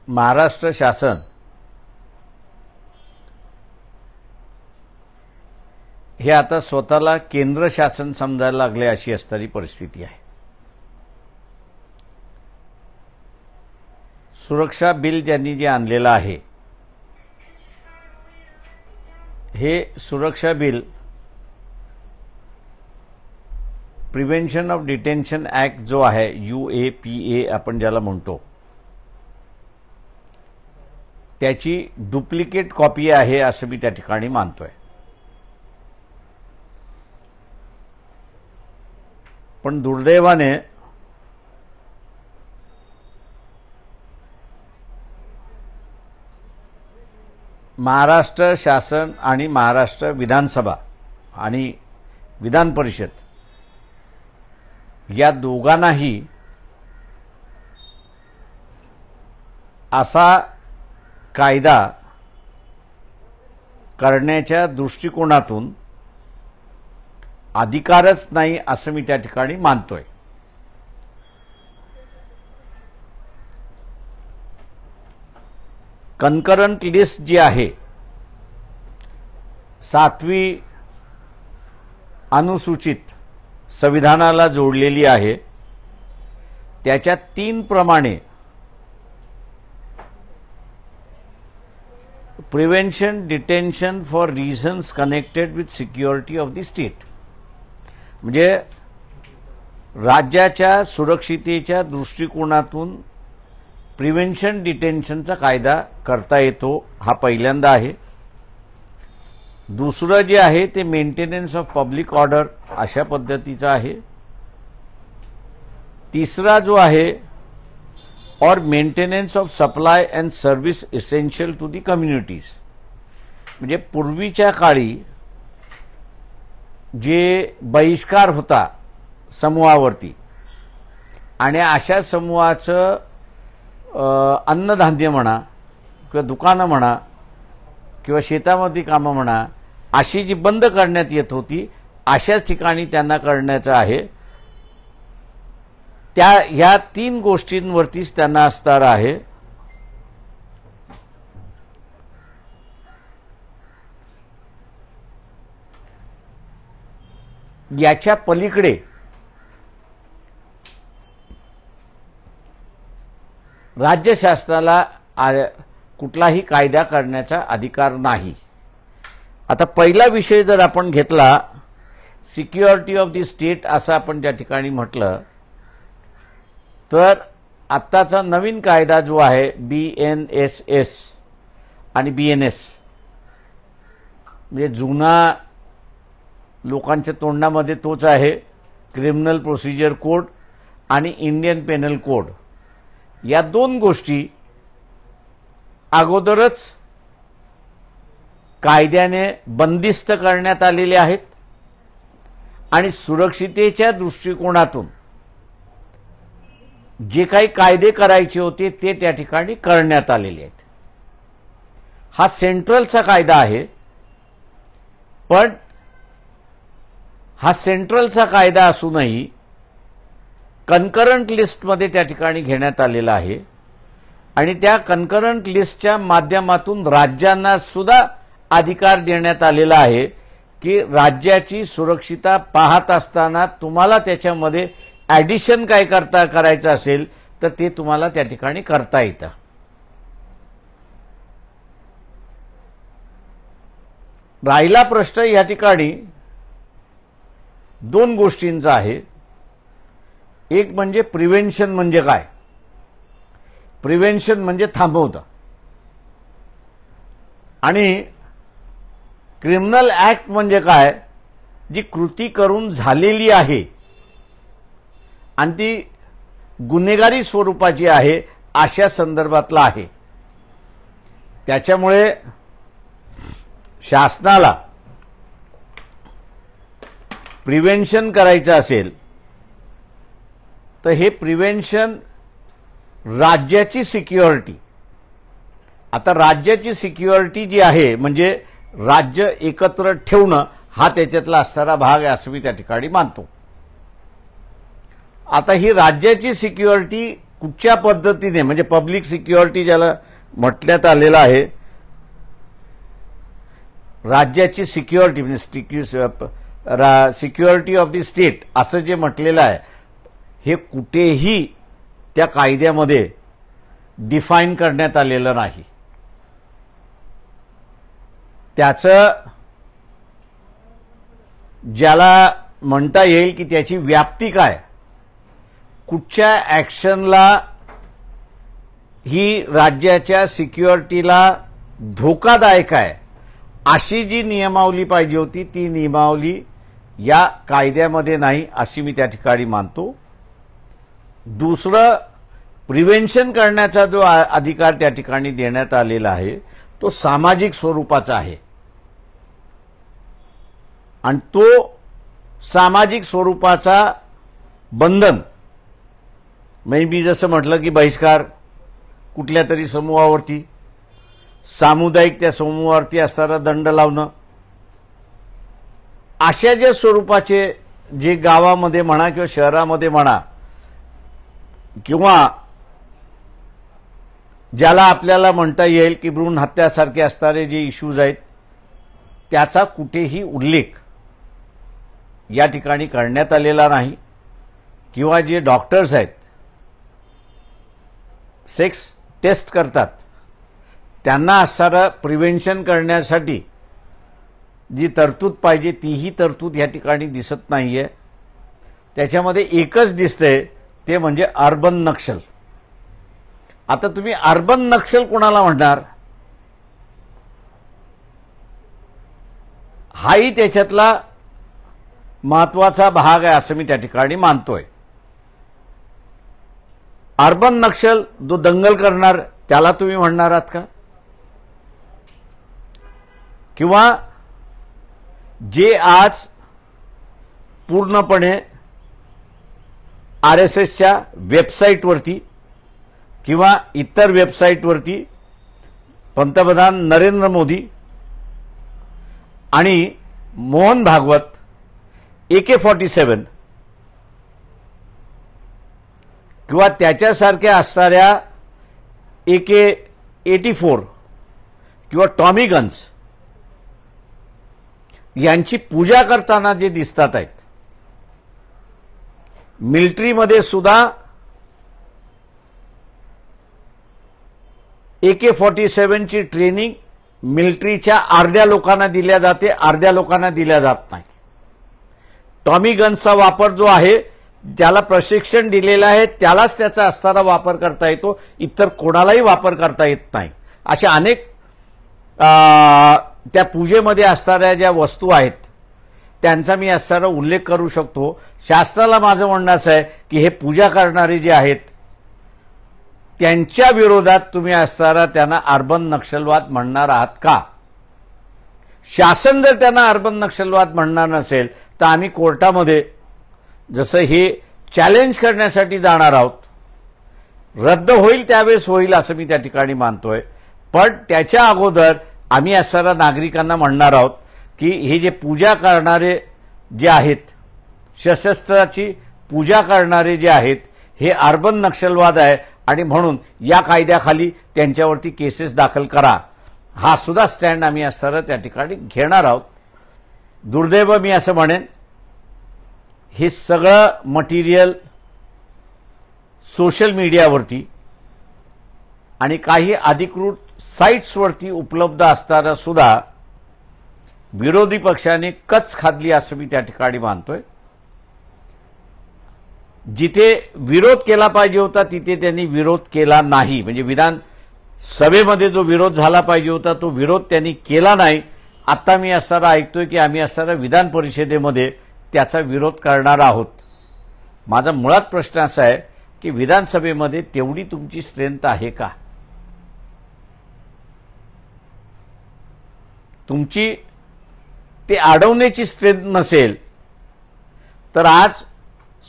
महाराष्ट्र शासन हे आता स्वतःला केंद्र शासन समजायला लागले अशी असणारी परिस्थिती आहे। सुरक्षा बिल ज्यांनी जे आणलेलं आहे हे सुरक्षा bill prevention of detention act जो आहे UAPA आपण ज्याला म्हणतो त्याची डुप्लिकेट कॉपी आहे असं मी त्या ठिकाणी मानतोय। पण दुर्दैवाने महाराष्ट्र शासन आणि महाराष्ट्र विधानसभा आणि विधान परिषद या दोघांनाही असा कायदा करण्याच्या दृष्टिकोनातून अधिकारच नाही असं मी त्या ठिकाणी मानतोय। कन्करंट लिस्ट जी आहे 7वी अनुसूचित संविधानाला जोडलेली आहे त्याच्या 3 प्रमाणे prevention detention for reasons connected with security of the state म्हणजे राज्याच्या सुरक्षितेच्या दृष्टिकोनातून प्रिव्हेन्शन डिटेन्शनचा कायदा करता येतो हा पहिल्यांदा आहे। दुसरं जे आहे ते मेंटेनन्स ऑफ पब्लिक ऑर्डर अशा पद्धतीचा आहे। तिसरा जो आहे और maintenance of supply and service essential to the communities म्हणजे पूर्वीच्या काळी जे बहिष्कार होता समूहावरती आणि अशा समूहाचं अन्नधान्य म्हणा किंवा दुकानं म्हणा किंवा शेतामध्ये कामं म्हणा अशी जी बंद करण्यात येत होती अशाच ठिकाणी त्यांना करण्याचं आहे। ह्या 3 गोष्टींवरतीच त्यांना असणार आहे। याच्या पलीकडे राज्य शासनाला कुठलाही कायदा करण्याचा अधिकार नाही। आता पहिला विषय जर आपण घेतला सिक्युरिटी ऑफ द स्टेट असं आपण त्या ठिकाणी म्हटलं तर आत्ताचा नवीन कायदा जो आहे BNSS आणि BNS म्हणजे जुना लोकांच्या तोंडामध्ये तोच आहे क्रिमिनल प्रोसिजर कोड आणि इंडियन पेनल कोड या 2 गोष्टी अगोदरच कायद्याने बंदिस्त करण्यात आलेल्या आहेत आणि सुरक्षितेच्या दृष्टिकोनातून जे काही कायदे करायचे होते ते त्या ठिकाणी करण्यात आलेले आहेत। हा सेंट्रलचा कायदा आहे पण हा सेंट्रलचा कायदा असूनही कन्करंट लिस्टमध्ये त्या ठिकाणी घेण्यात आलेला आहे आणि त्या कन्करंट लिस्टच्या माध्यमातून राज्यांना सुद्धा अधिकार देण्यात आलेला आहे की राज्याची सुरक्षितता पाहत असताना तुम्हाला त्याच्यामध्ये ॲडिशन काय करायचं असेल तर ते तुम्हाला त्या ठिकाणी करता येतं। राहिला प्रश्न या ठिकाणी 2 गोष्टींचा आहे। एक म्हणजे प्रिव्हेन्शन म्हणजे काय? प्रिव्हेन्शन म्हणजे थांबवणं आणि क्रिमिनल ॲक्ट म्हणजे काय? जी कृती करून झालेली आहे आणि ती गुन्हेगारी स्वरूपाची आहे अशा संदर्भातला आहे। त्याच्यामुळे शासनाला प्रिव्हेन्शन करायचं असेल तर हे प्रिव्हेन्शन राज्याची सिक्युरिटी आता राज्याची सिक्युरिटी जी आहे म्हणजे राज्य एकत्र ठेवणं हा त्याच्यातला असणारा भाग आहे असं मी त्या ठिकाणी मानतो। आता ही राज्याची सिक्युरिटी कुठच्या पद्धतीने, म्हणजे पब्लिक सिक्युरिटी ज्याला म्हटण्यात आलेलं आहे, राज्याची सिक्युरिटी म्हणजे सिक्युरिटी ऑफ द स्टेट असं जे म्हटलेलं आहे, हे कुठेही त्या कायद्यामध्ये डिफाईन करण्यात आलेलं नाही. त्याचं ज्याला म्हणता येईल की त्याची व्याप्ती काय, कुठच्या ॲक्शनला ही राज्याच्या सिक्युरिटीला धोकादायक आहे, अशी जी नियमावली पाहिजे होती ती नियमावली या कायद्यामध्ये नाही, अशी मी त्या ठिकाणी मानतो. दुसरं, प्रिव्हेन्शन करण्याचा जो अधिकार त्या ठिकाणी देण्यात आलेला आहे तो सामाजिक स्वरूपाचा आहे, आणि तो सामाजिक स्वरूपाचा बंधन म्हणजे मी जसं म्हटलं की बहिष्कार कुठल्या तरी समूहावरती, सामुदायिक त्या समूहावरती असणारा दंड लावणं, अशा ज्या स्वरूपाचे जे गावामध्ये म्हणा किंवा शहरामध्ये म्हणा किंवा ज्याला आपल्याला म्हणता येईल की भ्रूण हत्यासारखे असणारे जे इश्यूज आहेत त्याचा कुठेही उल्लेख या ठिकाणी करण्यात आलेला नाही. किंवा जे डॉक्टर्स आहेत सेक्स टेस्ट करतात त्यांना असणारं प्रिव्हेन्शन करण्यासाठी जी तरतूद पाहिजे तीही तरतूद या ठिकाणी दिसत नाहीये. त्याच्यामध्ये एकच दिसतंय ते म्हणजे अर्बन नक्षल. आता तुम्ही अर्बन नक्षल कोणाला म्हणणार, हाही त्याच्यातला महत्वाचा भाग आहे असं मी त्या ठिकाणी मानतोय. अर्बन नक्षल जो दंगल करणार त्याला तुम्ही म्हणणार आहात का, किंवा जे आज पूर्णपणे RSSच्या वेबसाईटवरती किंवा इतर वेबसाईटवरती पंतप्रधान नरेंद्र मोदी आणि मोहन भागवत AK-47 किंवा त्याच्यासारख्या असणाऱ्या AK-84 किंवा टॉमी गन्स यांची पूजा करताना जे दिसतात आहेत, मिलिटरीमध्ये सुद्धा AK-47 ची ट्रेनिंग मिलिटरीच्या अर्ध्या लोकांना दिल्या जाते, अर्ध्या लोकांना दिल्या जात नाही. टॉमी गन्सचा वापर जो आहे, ज्याला प्रशिक्षण दिलेलं आहे त्यालाच त्याचा असणारा वापर करता येतो, इतर कोणालाही वापर करता येत नाही. अशा अनेक त्या पूजेमध्ये असणाऱ्या ज्या वस्तू आहेत त्यांचा मी असणारा उल्लेख करू शकतो. शास्त्राला माझं म्हणणं असं आहे की हे पूजा करणारे जे आहेत त्यांच्या विरोधात तुम्ही असणारा त्यांना अर्बन नक्षलवाद म्हणणार आहात का. शासन जर त्यांना अर्बन नक्षलवाद म्हणणार नसेल तर आम्ही कोर्टामध्ये जसं हे चॅलेंज करण्यासाठी जाणार आहोत. रद्द होईल त्यावेळेस होईल असं मी त्या ठिकाणी मानतोय. पण त्याच्या अगोदर आम्ही असणारा नागरिकांना म्हणणार आहोत की हे जे पूजा करणारे जे आहेत, सशस्त्राची पूजा करणारे जे आहेत, हे अर्बन नक्षलवाद आहे आणि म्हणून या कायद्याखाली त्यांच्यावरती केसेस दाखल करा, हा सुद्धा स्टँड आम्ही असणारा त्या ठिकाणी घेणार आहोत. दुर्दैव मी असं म्हणेन, हे सगळं मटेरियल सोशल मीडियावरती आणि काही अधिकृत साइट्सवरती उपलब्ध असताना सुद्धा विरोधी पक्षाने कच खाल्ली असं मी त्या ठिकाणी मानतोय. जिथे विरोध केला पाहिजे होता तिथे त्यांनी विरोध केला नाही. म्हणजे विधानसभेमध्ये जो विरोध झाला पाहिजे होता तो विरोध त्यांनी केला नाही. आता मी असणारा ऐकतोय की आम्ही असणारा विधान परिषदेमध्ये त्याचा विरोध करणार आहोत. माझा मुळात प्रश्न असा आहे की विधानसभेमध्ये तेवढी तुमची स्ट्रेंथ आहे का. तुमची ते अडवण्याची स्ट्रेंथ नसेल तर आज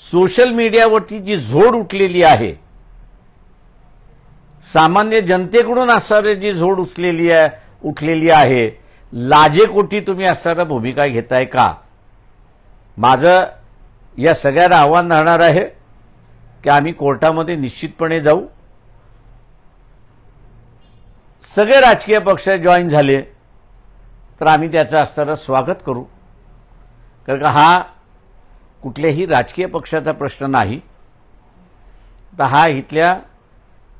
सोशल मीडियावरती जी झोड उठलेली आहे, सामान्य जनतेकडून असणारी जी झोड उठलेली आहे, लाजेकोटी तुम्ही असणारा भूमिका घेताय का. माझं या सगळ्यांना आव्हान राहणार आहे की आम्ही कोर्टामध्ये निश्चितपणे जाऊ. सगळे राजकीय पक्ष जॉईन झाले तर आम्ही त्याचं असणारं स्वागत करू. कारण का हा कुठल्याही राजकीय पक्षाचा प्रश्न नाही, तर हा इथल्या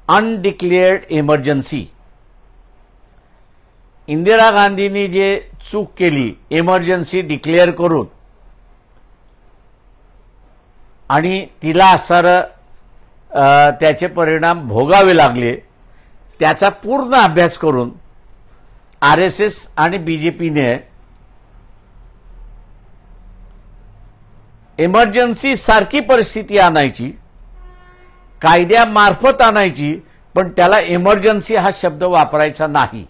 अनडिक्लेअर्ड इमर्जन्सी, इंदिरा गांधींनी जे चूक केली इमर्जन्सी डिक्लेअर करून आणि तिला असणारं त्याचे परिणाम भोगावे लागले, त्याचा पूर्ण अभ्यास करून आरएसएस आणि बीजेपीने इमर्जन्सी सारखी परिस्थिती आणायची, कायद्यामार्फत आणायची, पण त्याला इमर्जन्सी हा शब्द वापरायचा नाही.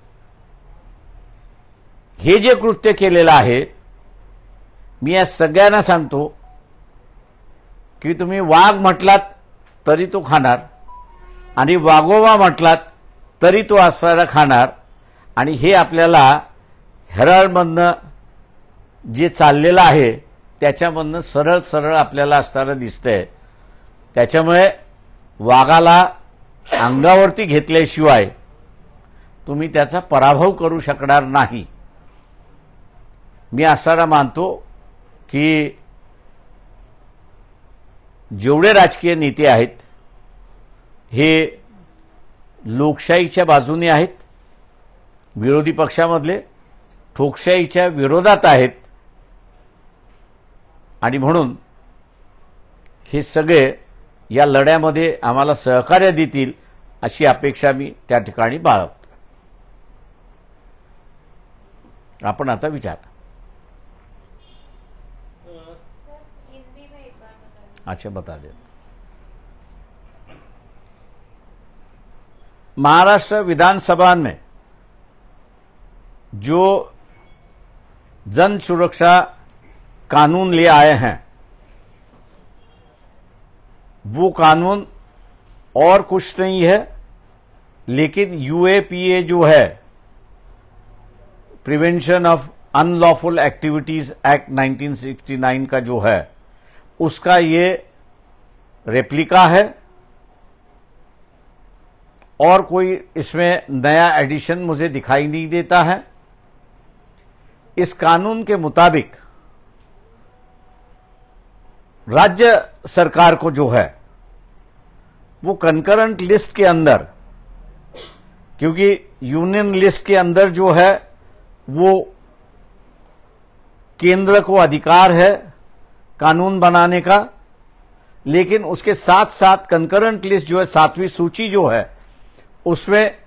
हे जे कृत्य केलेलं आहे, मी या सगळ्यांना सांगतो की तुम्ही वाघ म्हटलात तरी तो खाणार आणि वाघोबा म्हटलात तरी तो असणारा खाणार. आणि हे आपल्याला हेराल्डमधनं जे चाललेलं आहे त्याच्यामधनं सरळ सरळ आपल्याला असणारं दिसतंय. त्याच्यामुळे वाघाला अंगावरती घेतल्याशिवाय तुम्ही त्याचा पराभव करू शकणार नाही. मी असारा मानतो की जेवढे राजकीय नेते आहेत हे लोकशाहीच्या बाजूने आहेत, विरोधी पक्षामधले ठोकशाहीच्या विरोधात आहेत, आणि म्हणून हे सगळे या लढ्यामध्ये आम्हाला सहकार्य देतील अशी अपेक्षा मी त्या ठिकाणी बाळगतो. आपण आता विचारा. अच्छा, बता दे. महाराष्ट्र विधानसभा में जो जन सुरक्षा कानून ले आए हैं, वो कानून और कुछ नहीं है, लेकिन यूएपीए जो है, prevention of unlawful activities act 1969 का जो है, उसका ये रेप्लिका है और कोई इसमें नया एडिशन मुझे दिखाई नहीं देता है. इस कानून के मुताबिक राज्य सरकार को जो है वो कंकरेंट लिस्ट के अंदर, क्योंकि यूनियन लिस्ट के अंदर जो है वो केंद्र को अधिकार है कानून बनाने का, लेकिन उसके साथ साथ कंकरेंट लिस्ट जो है, 7वीं सूची जो है, उसमें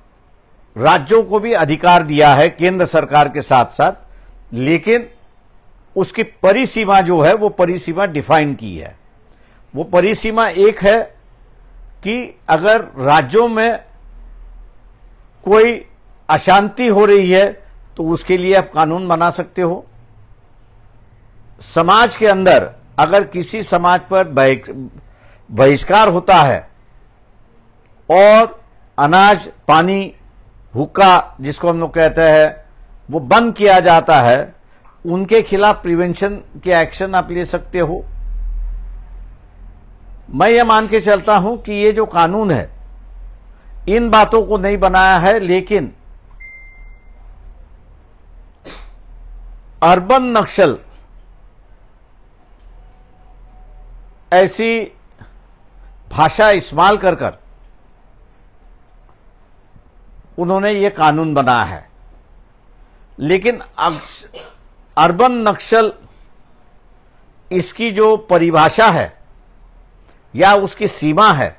राज्यों को भी अधिकार दिया है केंद्र सरकार के साथ साथ, लेकिन उसकी परिसीमा जो है वो परिसीमा डिफाइन की है. वो परिसीमा एक है कि अगर राज्यों में कोई अशांति हो रही है तो उसके लिए आप कानून बना सकते हो. समाज के अंदर अगर किसी समाज पर बहिष्कार होता है और अनाज, पानी, हुक्का जिसको हम लोग कहते हैं वो बंद किया जाता है, उनके खिलाफ प्रिवेंशन के एक्शन आप ले सकते हो. मैं ये मान के चलता हूं कि ये जो कानून है इन बातों को नहीं बनाया है, लेकिन अर्बन नक्सल ऐसी भाषा इस्तेमाल कर कर उन्होंने ये कानून बनाया है. लेकिन अर्बन नक्सल इसकी जो परिभाषा है या उसकी सीमा है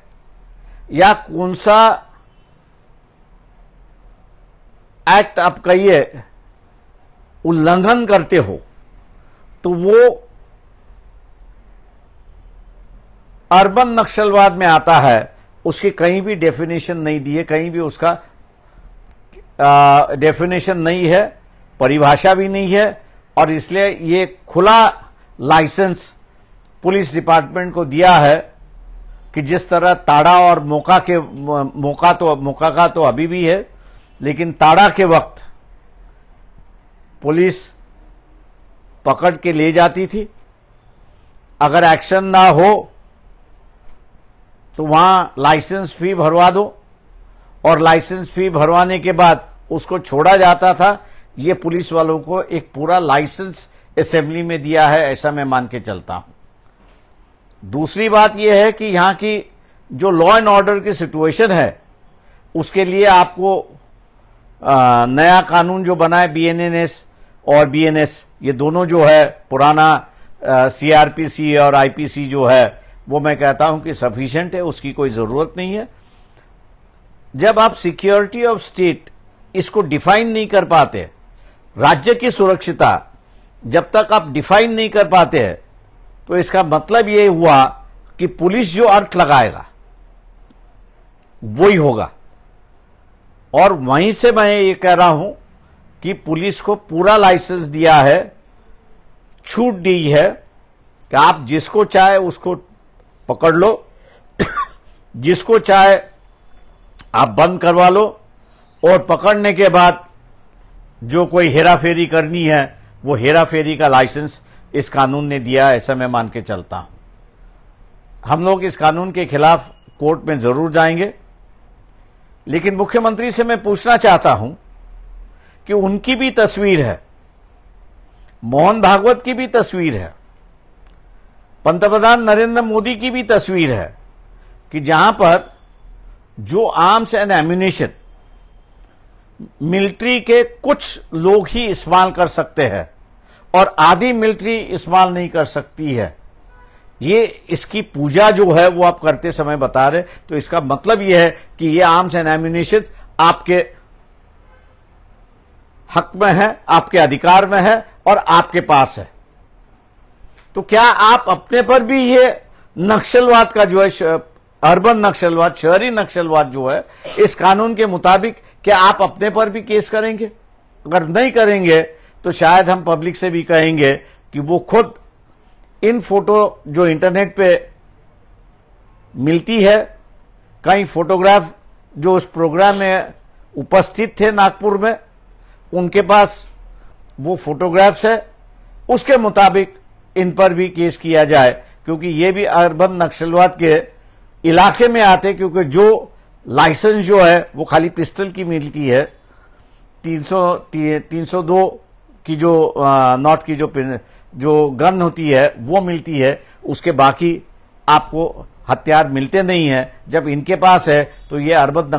या कौन सा एक्ट आप कहिए उल्लंघन करते हो, तो वो अर्बन नक्सलवाद में आता है. उसकी कहीं भी डेफिनेशन नहीं दी है, कहीं भी उसका डेफिनेशन नहीं है, परिभाषा भी नहीं है, और इसलिए ये खुला लाइसेंस पुलिस डिपार्टमेंट को दिया है कि जिस तरह ताड़ा और मौका का तो अभी भी है, लेकिन ताड़ा के वक्त पुलिस पकड़ के ले जाती थी, अगर एक्शन ना हो तो वहां लाइसेंस फी भरवा दो, और लाइसेंस फी भरवाने के बाद उसको छोड़ा जाता था। ये पुलिस वालों को एक पूरा लाइसेंस असेंबली में दिया है, ऐसा मैं मान के चलता हूं। दूसरी बात यह है कि यहां की जो लॉ एंड ऑर्डर की सिचुएशन है उसके लिए आपको नया कानून जो बना है बीएनएस और बीएनएस, ये दोनों जो है पुराना सीआरपीसी और आईपीसी जो है वो मैं कहता हूं कि सफिशिएंट है, उसकी कोई जरूरत नहीं है। जब आप सिक्योरिटी ऑफ स्टेट इसको डिफाइन नहीं कर पाते, राज्य की सुरक्षिता जब तक आप डिफाइन नहीं कर पाते हैं, तो इसका मतलब ये हुआ कि पुलिस जो अर्थ लगाएगा वो ही होगा। और वहीं से मैं ये कह रहा हूं कि पुलिस को पूरा लाइसेंस दिया है, छूट दी है कि आप जिसको चाहे उसको पकड़ लो, जिसको चाहे आप बंद करवा लो, और पकड़ने के बाद जो कोई हेराफेरी करनी है वो हेराफेरी का लाइसेंस इस कानून ने दिया, ऐसा मैं मान के चलता हूं। हम लोग इस कानून के खिलाफ कोर्ट में जरूर जाएंगे, लेकिन मुख्यमंत्री से मैं पूछना चाहता हूं कि उनकी भी तस्वीर है, मोहन भागवत की भी तस्वीर है, पंतप्रधान नरेंद्र मोदी की भी तस्वीर है कि जहां पर जो आर्म्स एंड एम्यूनिशन मिलिट्री के कुछ लोग ही इस्तेमाल कर सकते हैं और आधी मिलिट्री इस्तेमाल नहीं कर सकती है। ये इसकी पूजा जो है वो आप करते समय बता रहे, तो इसका मतलब ये है कि ये आर्म्स एंड एम्यूनिशन आपके हक में है, आपके अधिकार में है और आपके पास है। तो क्या आप अपने पर भी ये नक्सलवाद का जो है, अर्बन नक्सलवाद, शहरी नक्सलवाद जो है, इस कानून के मुताबिक क्या आप अपने पर भी केस करेंगे? अगर नहीं करेंगे तो शायद हम पब्लिक से भी कहेंगे कि वो खुद इन फोटो जो इंटरनेट पे मिलती है, कई फोटोग्राफ जो उस प्रोग्राम में उपस्थित थे नागपुर में, उनके पास वो फोटोग्राफ्स है, उसके मुताबिक इन पर भी केस किया जाए, क्योंकि ये भी अर्बन नक्सलवाद के इलाके में आते, क्योंकि जो लाइसेंस जो है वो खाली पिस्टल की मिलती है, 302 की जो नॉट की जो गन होती है वो मिलती है, उसके बाकी आपको हथियार मिलते नहीं है। जब इनके पास है तो ये अर्बन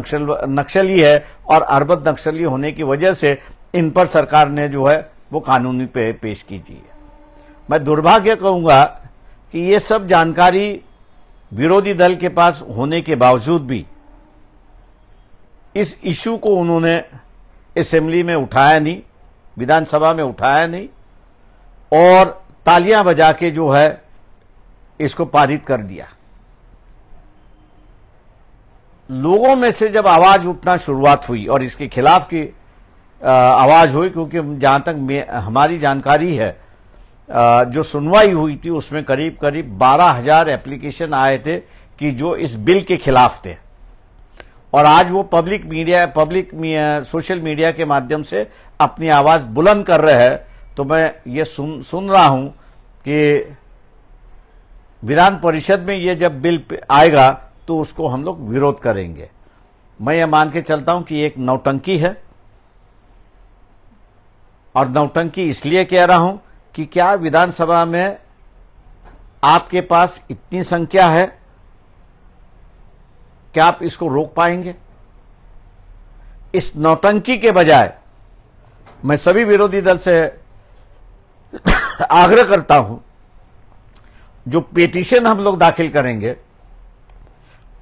नक्सली है, और अर्बन नक्सली होने की वजह से इन पर सरकार ने जो है वो कानूनी पे पेश कीजिए। मैं दुर्भाग्य कहूंगा कि ये सब जानकारी विरोधी दल के पास होने के बावजूद भी इस इशू को उन्होंने असेंबली में उठाया नहीं, विधानसभा में उठाया नहीं, और तालियां बजा के जो है इसको पारित कर दिया। लोगों में से जब आवाज उठना शुरुआत हुई और इसके खिलाफ की आवाज हुई, क्योंकि जहां तक हमारी जानकारी है, जो सुनवाई हुई थी उसमें करीब करीब 12,000 एप्लीकेशन आए थे कि जो इस बिल के खिलाफ थे, और आज वो सोशल मीडिया के माध्यम से अपनी आवाज बुलंद कर रहे हैं। तो मैं ये सुन रहा हूं कि विधान परिषद में ये जब बिल आएगा तो उसको हम लोग विरोध करेंगे। मैं ये मान के चलता हूं कि एक नौटंकी है, और नौटंकी इसलिए कह रहा हूं कि क्या विधानसभा में आपके पास इतनी संख्या है, क्या आप इसको रोक पाएंगे? इस नौटंकी के बजाय मैं सभी विरोधी दल से आग्रह करता हूं, जो पिटीशन हम लोग दाखिल करेंगे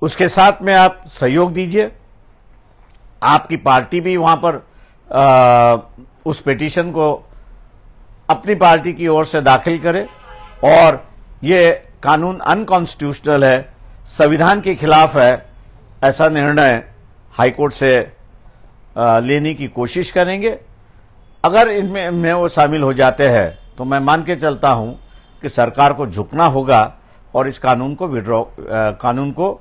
उसके साथ में आप सहयोग दीजिए। आपकी पार्टी भी वहां पर उस पिटीशन को अपनी पार्टी की ओर से दाखिल करे, और ये कानून अनकॉन्स्टिट्यूशनल है, संविधान के खिलाफ है, ऐसा निर्णय हाईकोर्ट से लेने की कोशिश करेंगे। अगर इनमें वो शामिल हो जाते हैं तो मैं मान के चलता हूं कि सरकार को झुकना होगा और इस कानून को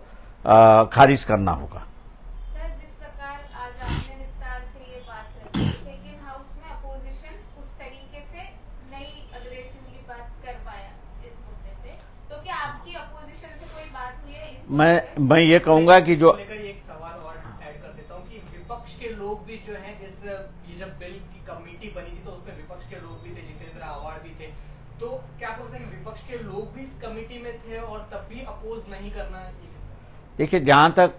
खारिज करना होगा। सर, जिस प्रकार आज आपने विस्तार से ये बात रखी, लेकिन हाउस में अपोजिशन उस तरीके से नहीं अग्रेसिवली बात कर पाया इस मुद्दे पे, तो क्या आपकी अपोजिशन से कोई बात हुई है इस मैं ये कहूंगा कि जो लेकर एक सवाल और ऐड कर देता हूँ कि विपक्ष के लोग भी जो हैं ये जब बिल की कमेटी बनी थी तो उसमें विपक्ष के लोग भी थे, जितेंद्र आव्हाड भी थे, तो क्या आप लगता है कि विपक्ष के लोग भी इस कमेटी में थे और तब भी अपोज नहीं करना? देखिए, जहां तक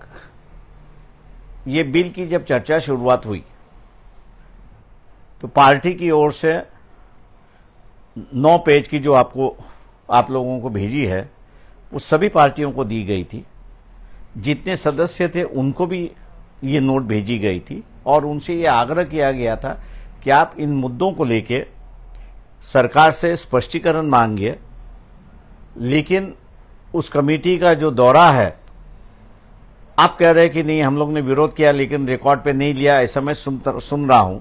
ये बिल की जब चर्चा शुरुआत हुई तो पार्टी की ओर से 9 पेज की जो आप लोगों को भेजी है वो सभी पार्टियों को दी गई थी। जितने सदस्य थे उनको भी ये नोट भेजी गई थी और उनसे ये आग्रह किया गया था कि आप इन मुद्दों को लेके सरकार से स्पष्टीकरण मांगिए, लेकिन उस कमेटी का जो दौरा है, आप कह रहे हैं कि नहीं हम लोग ने विरोध किया लेकिन रिकॉर्ड पे नहीं लिया, ऐसा मैं सुन रहा हूं।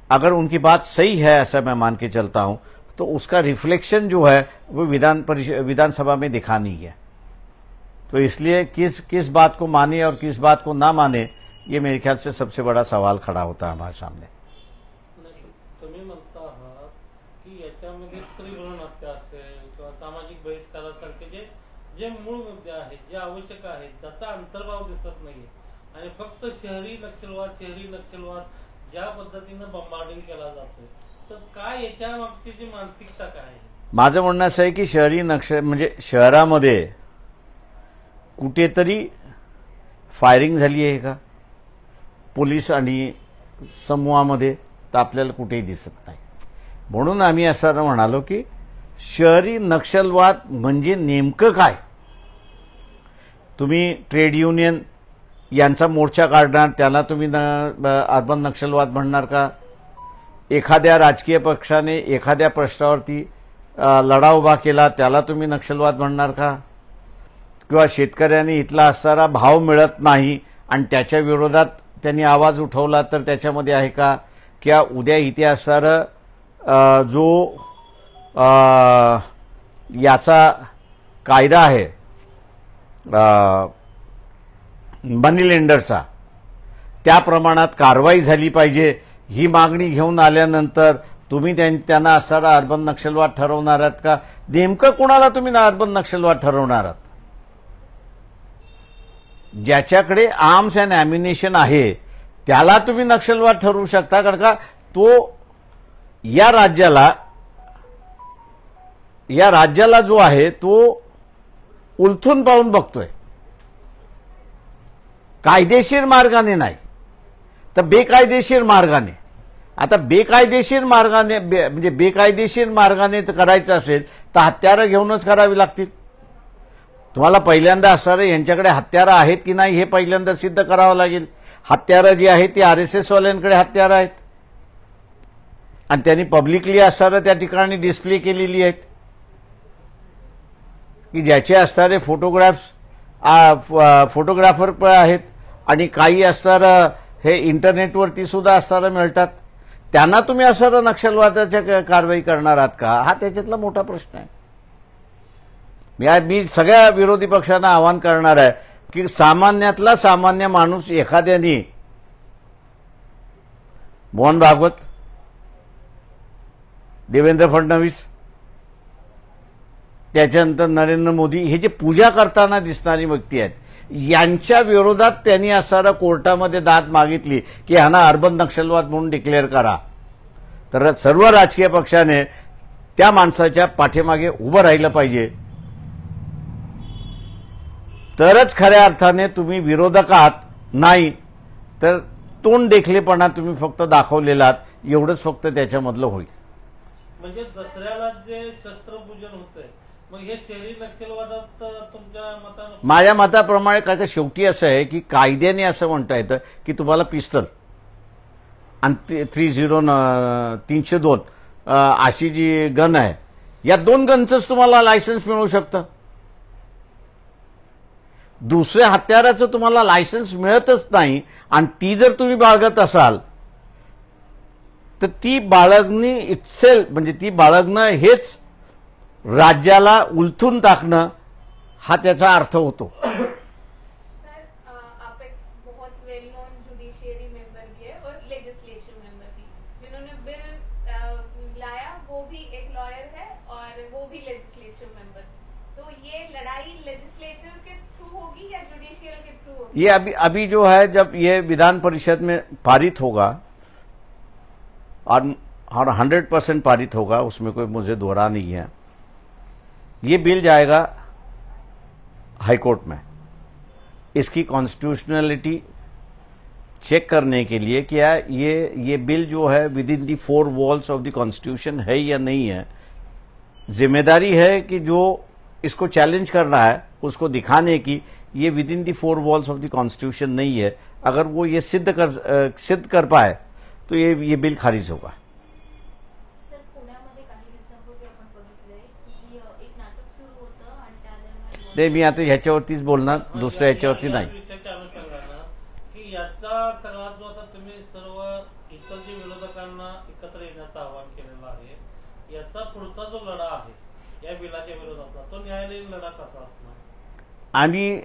अगर उनकी बात सही है, ऐसा मैं मान के चलता हूं, तो उसका रिफ्लेक्शन जो है वो विधानसभा में दिखानी है। तो इसलिए किस बात को माने और किस बात को ना माने, ये मेरे ख्याल से सबसे बड़ा सवाल खड़ा होता है हमारे सामने। तुम्ही म्हणता आहात की याच्यामध्ये स्त्रीभ्रूण हत्या असेल किंवा सामाजिक बहिष्कारासारखे जे मूळ मुद्दे आहेत, जे आवश्यक आहेत, त्याचा अंतर्भाव दिसत नाहीये आणि फक्त शहरी नक्षलवाद ज्या पद्धतीनं बंबार्डिंग केला जातोय, तर काय याच्या मागची जी मानसिकता काय आहे? माझं म्हणणं असं आहे की शहरी म्हणजे शहरामध्ये कुठेतरी फायरिंग झाली आहे का पोलीस आणि समूहामध्ये, तर आपल्याला कुठेही दिसत नाही। म्हणून आम्ही असं म्हणालो की शहरी नक्षलवाद म्हणजे नेमकं काय? तुम्ही ट्रेड युनियन यांचा मोर्चा काढणार, त्याला तुम्ही अर्बन नक्षलवाद म्हणणार का? एखाद्या राजकीय पक्षाने एखाद्या प्रश्नावरती लढा उभा केला, त्याला तुम्ही नक्षलवाद म्हणणार का? किंवा शेतकऱ्यांनी इथला असणारा भाव मिळत नाही आणि त्याच्या विरोधात त्यांनी आवाज उठवला तर त्याच्यामध्ये आहे का? किंवा उद्या इथे असणारा जो याचा कायदा आहे मनी लेंडरचा, त्या प्रमाणात कारवाई झाली पाहिजे ही मागणी घेऊन आल्यानंतर तुम्ही त्यांना असणारा अर्बन नक्षलवाद ठरवणार आहात का? नेमकं कोणाला तुम्ही अर्बन नक्षलवाद ठरवणार आहात? ज्याच्याकडे आर्म्स अँड ॲम्युनिशन आहे त्याला तुम्ही नक्षलवाद ठरवू शकता, कारण का तो या राज्याला जो आहे तो उलथून पाहून बघतोय, कायदेशीर मार्गाने नाही तर बेकायदेशीर मार्गाने। आता बेकायदेशीर मार्गाने करायचं असेल तर हत्यारं घेऊनच करावी लागतील। तुम्हाला पहिल्यांदा असणारे यांच्याकडे हत्यारं आहेत की नाही हे पहिल्यांदा सिद्ध करावं लागेल। हत्यारं जी आहेत ती RSS वाल्यांकडे हत्यारं आहेत आणि त्यांनी पब्लिकली असणारं त्या ठिकाणी डिस्प्ले केलेली आहेत की ज्याचे असणारे फोटोग्राफर पण आहेत आणि काही असणारं हे इंटरनेटवरती सुद्धा असणारं मिळतात। त्यांना तुम्ही असणारं नक्षलवादाच्या कारवाई करणार आहात का? हा त्याच्यातला मोठा प्रश्न आहे। मी सगळ्या विरोधी पक्षांना आवाहन करणार आहे की सामान्यातला सामान्य माणूस एखाद्याने मोहन भागवत, देवेंद्र फडणवीस, त्याच्यानंतर नरेंद्र मोदी हे जे पूजा करताना दिसणारी व्यक्ती आहेत, यांच्या विरोधात त्यांनी असणारा कोर्टामध्ये दाद मागितली की ह्यांना अर्बन नक्षलवाद म्हणून डिक्लेअर करा, तर सर्व राजकीय पक्षाने त्या माणसाच्या पाठीमागे उभं राहिलं पाहिजे। तरच खऱ्या अर्थाने तुम्ही विरोधक आहात, नाही तर तोंड देखलेपणा तुम्ही फक्त दाखवलेला आहात, एवढंच फक्त त्याच्यामधलं होईल। म्हणजे दसऱ्याला जे शस्त्रपूजन होतंय, मग हे शहरी नक्षलवादात तुमच्या मतानं? माझ्या मताप्रमाणे काय शेवटी असं आहे की कायद्याने असं म्हणता येतं की तुम्हाला पिस्तल आणि 302 अशी जी गन आहे, या 2 गनचंच तुम्हाला लायसन्स मिळू शकतं। दुसऱ्या हत्याराचं तुम्हाला लायसन्स मिळतच नाही आणि ती जर तुम्ही बाळगत असाल तर ती बाळगणी इटसेल्फ म्हणजे ती बाळगणं हेच राज्याला उलथून टाकणं हा त्याचा अर्थ होतो। सर, आप एक बहुत वेल नोन जुडिशियरी मेंबर भी है और लेजिस्लेचर मेंबर भी, जिन्होंने बिल लाया वो भी एक लॉयर है और वो भी लेजिस्लेचर मेंबर। तो ये लड़ाई लेजिस्लेचर के थ्रू होगी या जुडिशियल के थ्रू होगी? ये अभी जो है, जब ये विधान परिषद में पारित होगा और 100% पारित होगा, उसमें कोई मुझे दोहरा नहीं है, ये बिल जाएगा हाईकोर्ट में इसकी कॉन्स्टिट्यूशनलिटी चेक करने के लिए। क्या ये बिल जो है with in the 4 walls of the constitution है या नहीं है। जिम्मेदारी है कि जो इसको चैलेंज कर रहा है उसको दिखाने की ये with in the 4 walls of the constitution नहीं है। अगर वो ये सिद्ध कर पाए तो ये बिल खारिज होगा। सर, पुण्यामध्ये काही दिवसांपूर्वी आपण बघितलंय की एक नाटक सुरू होतं आणि त्या दरम्यान ते मी आता ह्याच्यावरतीच बोलणार, दुसऱ्या ह्याच्यावरती नाही। विषयाच्या अनुषंगानं की याचा सगळा जो आता तुम्ही सर्व इतर जे विरोधकांना एकत्र येण्याचं आवाहन केलेलं आहे, याचा पुढचा जो लढा आहे या बिलाच्या विरोधाचा, तो न्यायालयीन लढा कसा असणार? आम्ही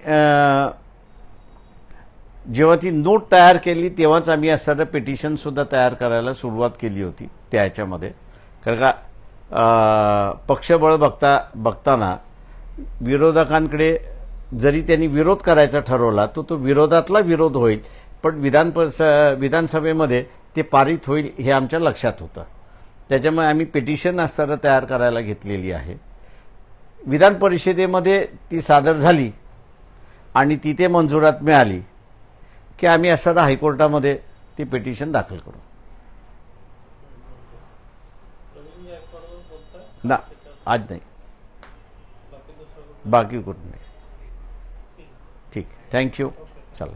जेव्हा ती नोट तयार केली तेव्हाच आम्ही असं पिटिशन सुद्धा तयार करायला सुरुवात केली होती त्या ह्याच्यामध्ये। कारण का पक्षबळ बघताना विरोधकांकडे जरी त्यांनी विरोध करायचा ठरवला तो विरोधातला विरोध होईल, पण विधानसभेमध्ये ते पारित होईल हे आमच्या लक्षात होतं। त्याच्यामुळे आम्ही पिटिशन असताना तयार करायला घेतलेली आहे। विधान परिषदेमध्ये ती सादर झाली आणि तिथे मंजुरात मिळाली की आम्ही असताना हायकोर्टामध्ये ती पिटिशन दाखल करू ना। आज नाही, बाकी कुछ नहीं। ठीक, थैंक यू। चलो,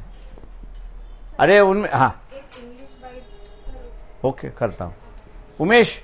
अरे उनमें हाँ, एक इंग्लिश बाइट ओके करता हूँ। उमेश।